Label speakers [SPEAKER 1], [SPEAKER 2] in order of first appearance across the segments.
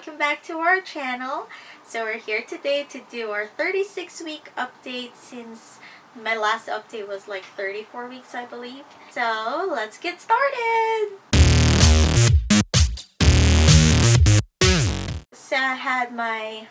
[SPEAKER 1] welcome back to our channel. So we're here today to do our 36-week update since my last update was like 34 weeks, I believe. So let's get started! So I had my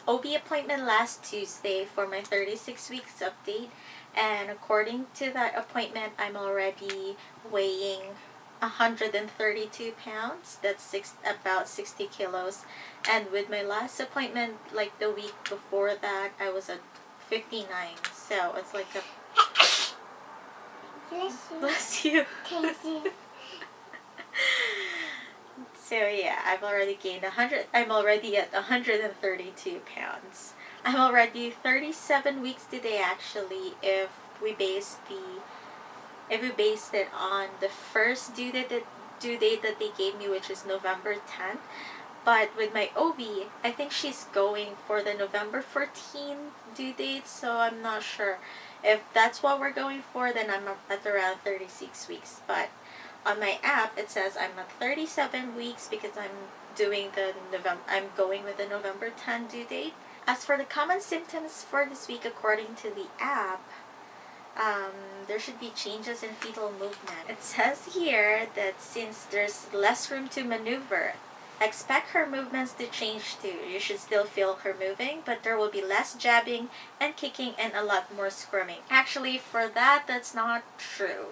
[SPEAKER 1] OB appointment last Tuesday for my 36 weeks update, and according to that appointment, I'm already weighing 132 pounds. That's about 60 kilos. And with my last appointment, like the week before that, I was at 59. So it's like a...
[SPEAKER 2] Bless you.
[SPEAKER 1] Bless you.
[SPEAKER 2] Thank you.
[SPEAKER 1] So yeah, I've already gained 100. I'm already at 132 pounds. I'm already 37 weeks today, actually, if we based it on the first due date that they gave me, which is November 10th. But with my OB, I think she's going for the November 14th due date, so I'm not sure. If that's what we're going for, then I'm at around 36 weeks. But on my app, it says I'm at 37 weeks because I'm going with the November 10 due date. As for the common symptoms for this week, according to the app, there should be changes in fetal movement. It says here that since there's less room to maneuver, expect her movements to change too. You should still feel her moving, but there will be less jabbing and kicking and a lot more squirming. Actually, for that, that's not true.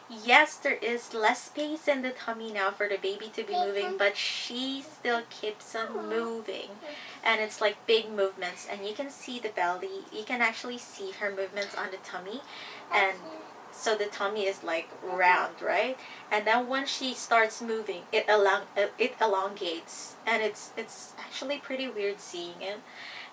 [SPEAKER 1] Yes, there is less space in the tummy now for the baby to be moving, but she still keeps on moving. And it's like big movements, and you can see the belly. You can actually see her movements on the tummy. And so the tummy is like round, right? And then when she starts moving, it elongates. And it's actually pretty weird seeing it.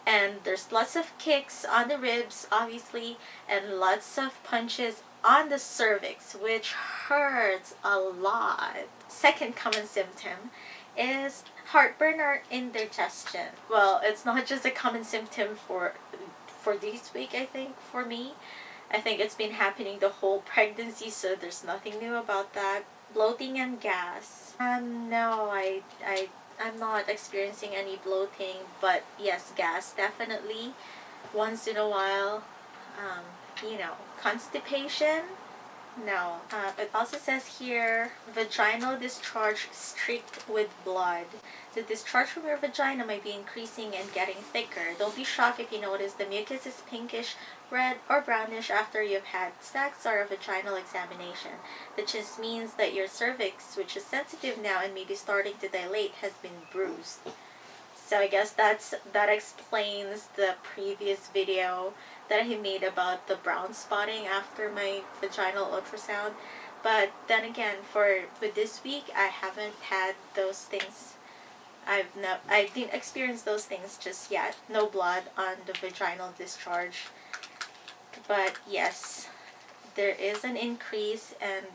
[SPEAKER 1] And there's lots of kicks on the ribs, obviously, and lots of punches on the cervix, which hurts a lot. Second common symptom is heartburn or indigestion. Well, it's not just a common symptom for this week, I think, for me. I think it's been happening the whole pregnancy, so there's nothing new about that. Bloating and gas. No, I'm not experiencing any bloating, but yes, gas definitely. Once in a while, constipation. No. It also says here, vaginal discharge streaked with blood. The discharge from your vagina might be increasing and getting thicker. Don't be shocked if you notice the mucus is pinkish, red, or brownish after you've had sex or a vaginal examination. That just means that your cervix, which is sensitive now and maybe starting to dilate, has been bruised. So I guess that explains the previous video that I made about the brown spotting after my vaginal ultrasound. But then again, with this week, I haven't had those things. I didn't experience those things just yet. No blood on the vaginal discharge. But yes, there is an increase, and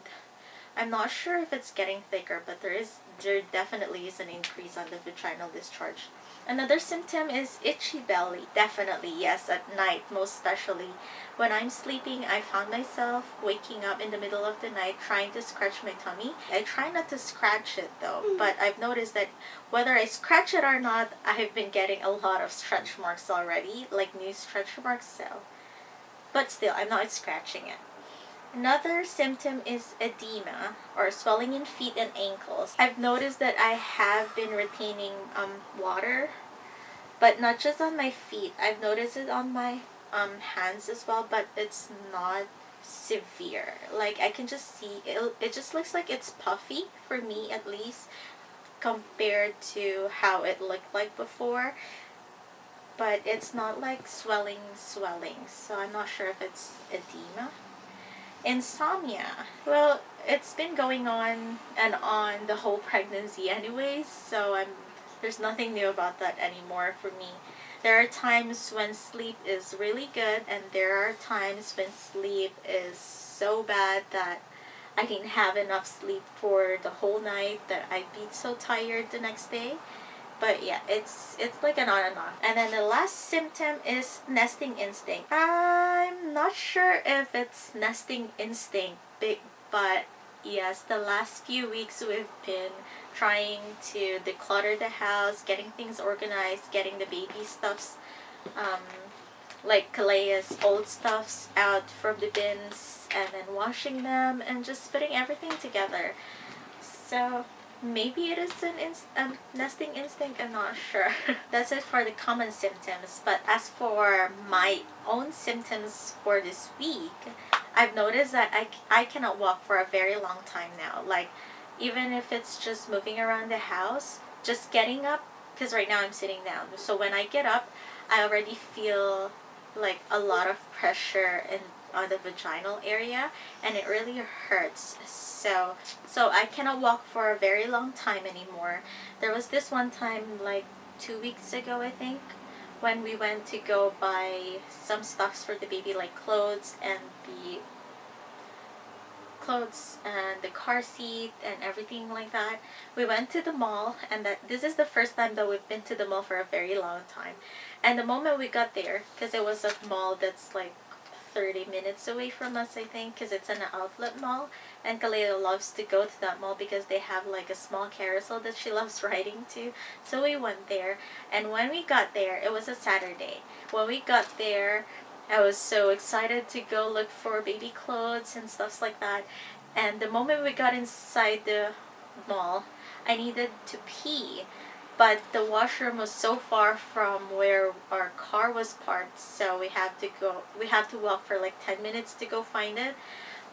[SPEAKER 1] I'm not sure if it's getting thicker, but there definitely is an increase on the vaginal discharge. Another symptom is itchy belly. Definitely, yes, at night, most especially. When I'm sleeping, I found myself waking up in the middle of the night trying to scratch my tummy. I try not to scratch it though, but I've noticed that whether I scratch it or not, I've been getting a lot of stretch marks already, like new stretch marks, so. But still, I'm not scratching it. Another symptom is edema, or swelling in feet and ankles. I've noticed that I have been retaining water, but not just on my feet. I've noticed it on my hands as well, but it's not severe. Like, I can just see, it just looks like it's puffy, for me at least, compared to how it looked like before. But it's not like swelling, so I'm not sure if it's edema. Insomnia. Well, it's been going on and on the whole pregnancy anyways, so there's nothing new about that anymore for me. There are times when sleep is really good, and there are times when sleep is so bad that I didn't have enough sleep for the whole night, that I'd be so tired the next day. But yeah, it's like an on and off. And then the last symptom is nesting instinct. I'm not sure if it's nesting instinct, but yes, the last few weeks we've been trying to declutter the house, getting things organized, getting the baby stuffs, um, like Kalea's old stuffs out from the bins, and then washing them and just putting everything together. So maybe it is an nesting instinct, I'm not sure. That's it for the common symptoms. But as for my own symptoms for this week, I've noticed that I cannot walk for a very long time now. Like, even if it's just moving around the house, just getting up, because right now I'm sitting down. So when I get up, I already feel like a lot of pressure in on the vaginal area, and it really hurts. So I cannot walk for a very long time anymore. There was this one time, like 2 weeks ago, I think, when we went to go buy some stuffs for the baby, like clothes and the car seat and everything like that. We went to the mall, and this is the first time that we've been to the mall for a very long time. And the moment we got there, because it was a mall that's like 30 minutes away from us, I think, because it's an outlet mall, and Kaleo loves to go to that mall because they have like a small carousel that she loves riding to. So we went there, and when we got there, it was a Saturday. When we got there, I was so excited to go look for baby clothes and stuff like that. And the moment we got inside the mall, I needed to pee. But the washroom was so far from where our car was parked, so we have to walk for like 10 minutes to go find it.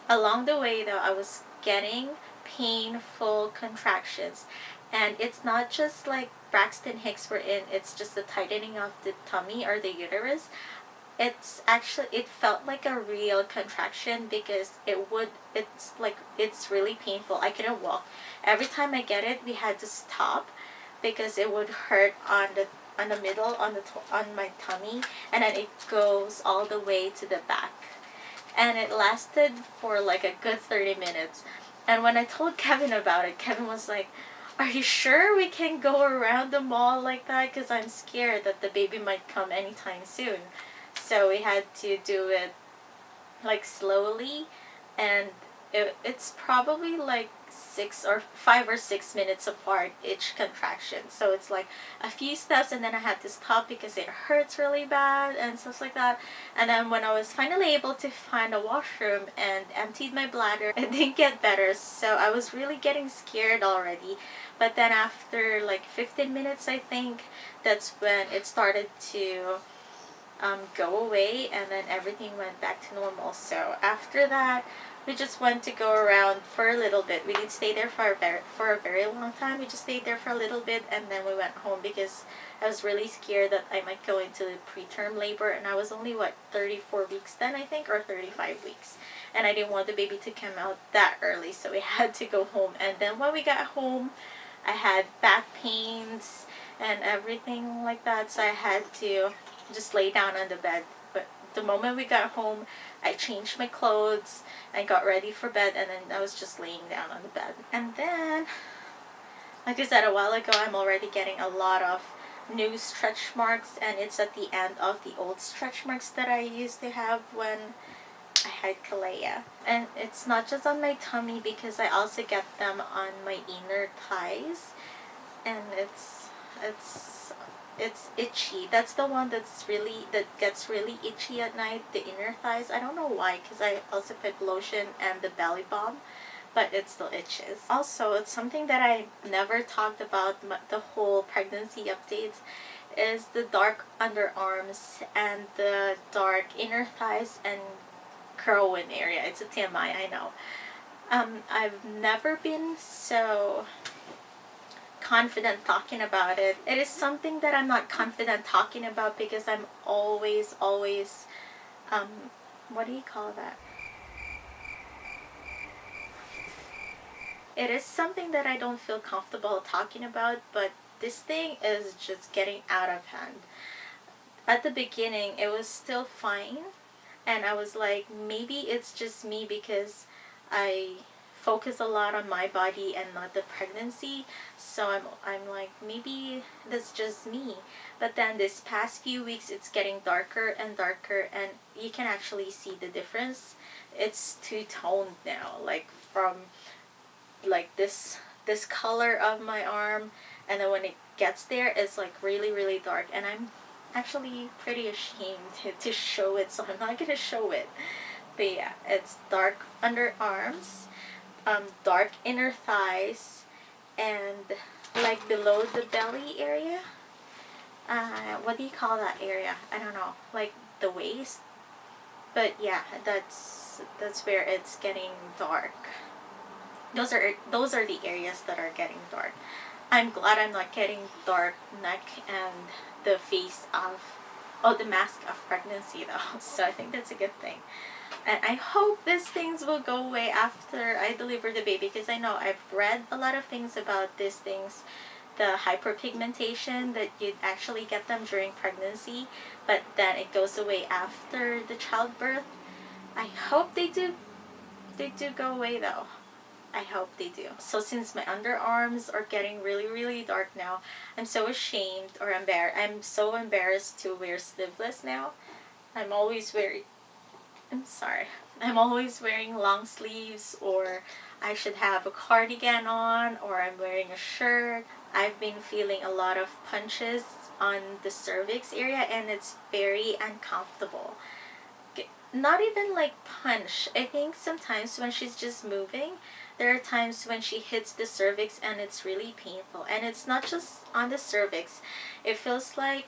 [SPEAKER 1] Along the way though, I was getting painful contractions. And it's not just like Braxton Hicks were in, it's just the tightening of the tummy or the uterus. It felt like a real contraction because it's really painful. I couldn't walk. Every time I get it, we had to stop because it would hurt on the middle, on my tummy, and then it goes all the way to the back. And it lasted for like a good 30 minutes. And when I told Kevin about it, Kevin was like, "Are you sure we can go around the mall like that? Because I'm scared that the baby might come anytime soon." So we had to do it like slowly, and it's probably like 5 or 6 minutes apart each contraction. So it's like a few steps, and then I had to stop because it hurts really bad and stuff like that. And then when I was finally able to find a washroom and emptied my bladder, it didn't get better. So I was really getting scared already. But then after like 15 minutes, I think, that's when it started to go away, and then everything went back to normal. So after that, we just went to go around for a little bit. We didn't stay there for a very long time. We just stayed there for a little bit, and then we went home because I was really scared that I might go into preterm labor, and I was only 34 weeks then, I think, or 35 weeks, and I didn't want the baby to come out that early, so we had to go home. And then when we got home, I had back pains and everything like that, so I had to just lay down on the bed. But the moment we got home, I changed my clothes, I got ready for bed, and then I was just laying down on the bed. And then, like I said a while ago, I'm already getting a lot of new stretch marks, and it's at the end of the old stretch marks that I used to have when I had Kalea. And it's not just on my tummy, because I also get them on my inner thighs, and it's itchy. That's the one that gets really itchy at night, the inner thighs. I don't know why, because I also put lotion and the belly balm, but it still itches. Also, it's something that I never talked about the whole pregnancy updates, is the dark underarms and the dark inner thighs and curlin area. It's a TMI, I know. I've never been so confident talking about it. It is something that I'm not confident talking about because I'm always, what do you call that? It is something that I don't feel comfortable talking about, but this thing is just getting out of hand. At the beginning, it was still fine, and I was like, maybe it's just me because I focus a lot on my body and not the pregnancy. So I'm like, maybe that's just me. But then this past few weeks, it's getting darker and darker, and you can actually see the difference. It's two-toned now, like from like this this color of my arm, and then when it gets there, it's like really, really dark, and I'm actually pretty ashamed to show it, so I'm not gonna show it. But yeah, it's dark underarms, dark inner thighs, and like below the belly area. What do you call that area? I don't know. Like the waist. But yeah, that's where it's getting dark. Those are the areas that are getting dark. I'm glad I'm not getting dark neck and the face of the mask of pregnancy though. So I think that's a good thing. And I hope these things will go away after I deliver the baby, because I know I've read a lot of things about these things, the hyperpigmentation, that you'd actually get them during pregnancy, but then it goes away after the childbirth. I hope they do go away though. I hope they do. So since my underarms are getting really, really dark now, I'm so ashamed or embarrassed. I'm so embarrassed to wear sleeveless now. I'm always wearing, I'm sorry. I'm always wearing long sleeves, or I should have a cardigan on, or I'm wearing a shirt. I've been feeling a lot of punches on the cervix area, and it's very uncomfortable. Not even like punch. I think sometimes when she's just moving, there are times when she hits the cervix and it's really painful. And it's not just on the cervix. It feels like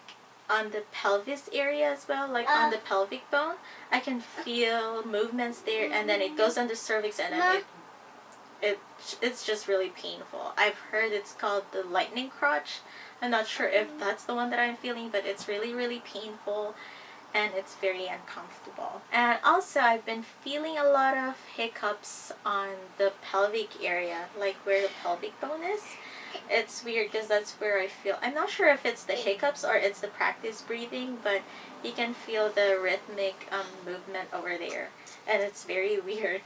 [SPEAKER 1] on the pelvis area as well, like on the pelvic bone. I can feel movements there, and then it goes on the cervix, and then it's just really painful. I've heard it's called the lightning crotch. I'm not sure if that's the one that I'm feeling, but it's really, really painful, and it's very uncomfortable. And also, I've been feeling a lot of hiccups on the pelvic area, like where the pelvic bone is. It's weird because that's where I feel, I'm not sure if it's the hiccups or it's the practice breathing, but you can feel the rhythmic movement over there, and it's very weird.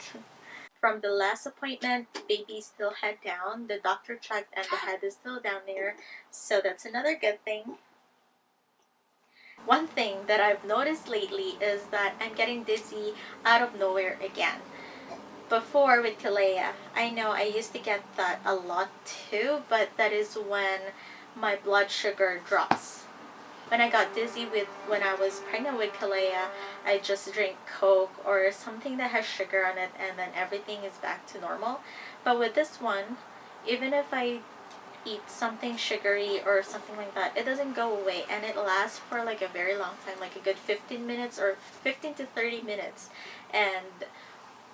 [SPEAKER 1] From the last appointment, baby's still head down. The doctor checked and the head is still down there, so that's another good thing. One thing that I've noticed lately is that I'm getting dizzy out of nowhere again. Before with Kalea, I know I used to get that a lot too, but that is when my blood sugar drops. When I got dizzy when I was pregnant with Kalea, I just drink Coke or something that has sugar on it, and then everything is back to normal. But with this one, even if I eat something sugary or something like that, it doesn't go away, and it lasts for like a very long time, like a good 15 minutes or 15 to 30 minutes. And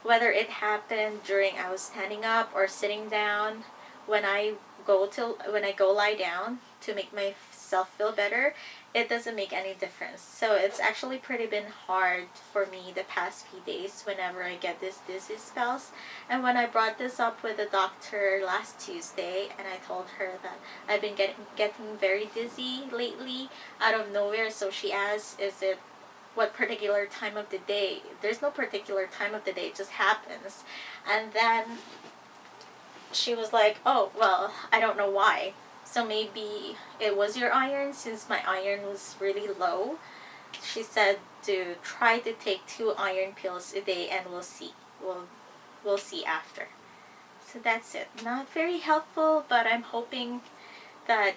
[SPEAKER 1] whether it happened during I was standing up or sitting down, when I when I go lie down to make myself feel better, it doesn't make any difference. So it's actually pretty been hard for me the past few days whenever I get this dizzy spells. And when I brought this up with the doctor last Tuesday, and I told her that I've been getting very dizzy lately out of nowhere, so she asked, is it what particular time of the day? There's no particular time of the day, it just happens. And then she was like, oh, well, I don't know why. So maybe it was your iron, since my iron was really low. She said to try to take 2 iron pills a day, and we'll see. We'll see after. So that's it. Not very helpful, but I'm hoping that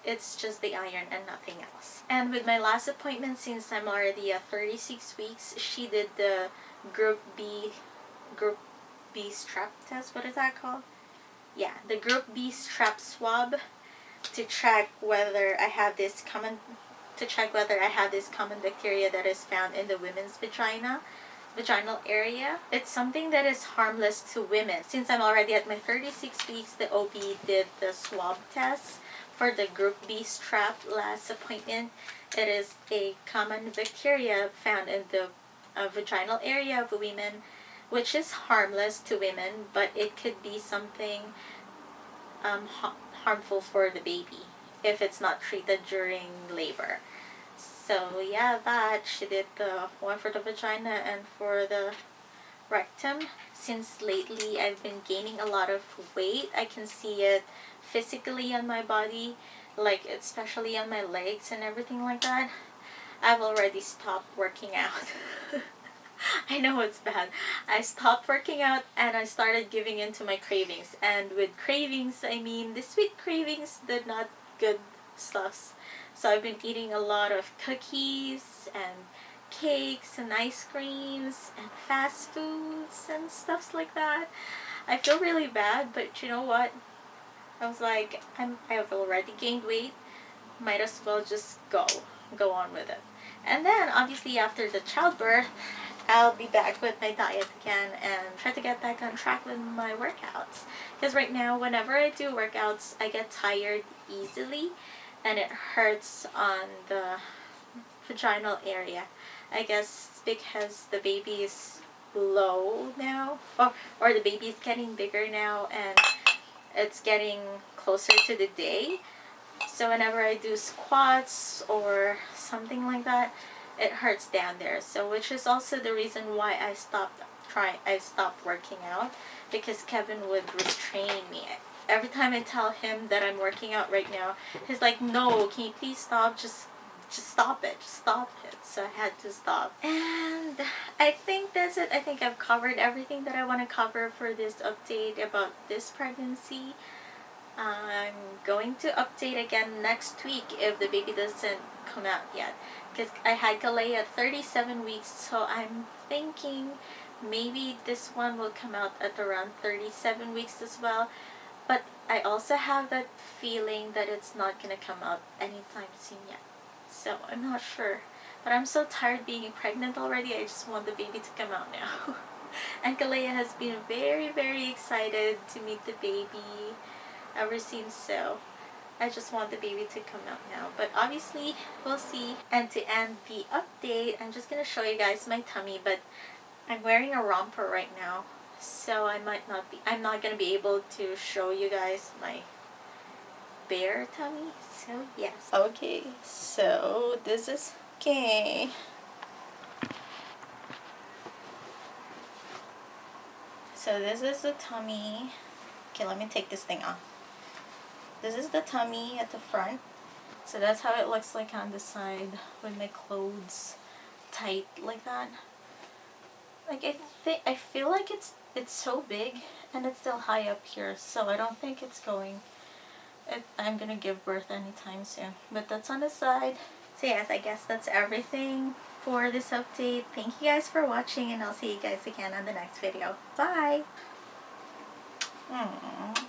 [SPEAKER 1] it's just the iron and nothing else. And with my last appointment, since I'm already at 36 weeks, she did the Group B strap test. What is that called? Yeah, the Group B strap swab to check whether I have this common bacteria that is found in the women's vaginal area. It's something that is harmless to women. Since I'm already at my 36 weeks, the OB did the swab test for the Group B strap last appointment. It is a common bacteria found in the vaginal area of women, which is harmless to women, but it could be something harmful for the baby if it's not treated during labor. So yeah, that she did the one for the vagina and for the rectum. Since lately I've been gaining a lot of weight, I can see it physically on my body, like especially on my legs and everything like that. I've already stopped working out. I know it's bad. I stopped working out and I started giving in to my cravings. And with cravings, I mean the sweet cravings, the not good stuffs. So I've been eating a lot of cookies and cakes and ice creams and fast foods and stuffs like that. I feel really bad, but you know what? I was like, I've already gained weight. Might as well just go on with it. And then obviously after the childbirth, I'll be back with my diet again and try to get back on track with my workouts. Because right now, whenever I do workouts, I get tired easily and it hurts on the vaginal area. I guess because the baby is low now, or the baby is getting bigger now and it's getting closer to the day. So whenever I do squats or something like that, it hurts down there. So which is also the reason why I stopped working out, because Kevin would restrain me. Every time I tell him that I'm working out right now, he's like, "No, can you please stop? Just stop it. Just stop it." So I had to stop. And I think that's it. I think I've covered everything that I want to cover for this update about this pregnancy. I'm going to update again next week if the baby doesn't come out yet, because I had Kalei at 37 weeks, so I'm thinking maybe this one will come out at around 37 weeks as well. But I also have that feeling that it's not gonna come out anytime soon yet, so I'm not sure. But I'm so tired being pregnant already. I just want the baby to come out now. And Kalea has been very, very excited to meet the baby ever since, so I just want the baby to come out now. But obviously, we'll see. And to end the update, I'm just gonna show you guys my tummy, but I'm wearing a romper right now, so I'm not gonna be able to show you guys my bare tummy, so yes. Okay, so this is, okay. So this is the tummy. Okay, let me take this thing off. This is the tummy at the front. So that's how it looks like on the side with my clothes tight like that. Like I feel like it's so big and it's still high up here, so I don't think I'm gonna give birth anytime soon. But that's on the side. So yes, I guess that's everything for this update. Thank you guys for watching, and I'll see you guys again on the next video. Bye! Aww.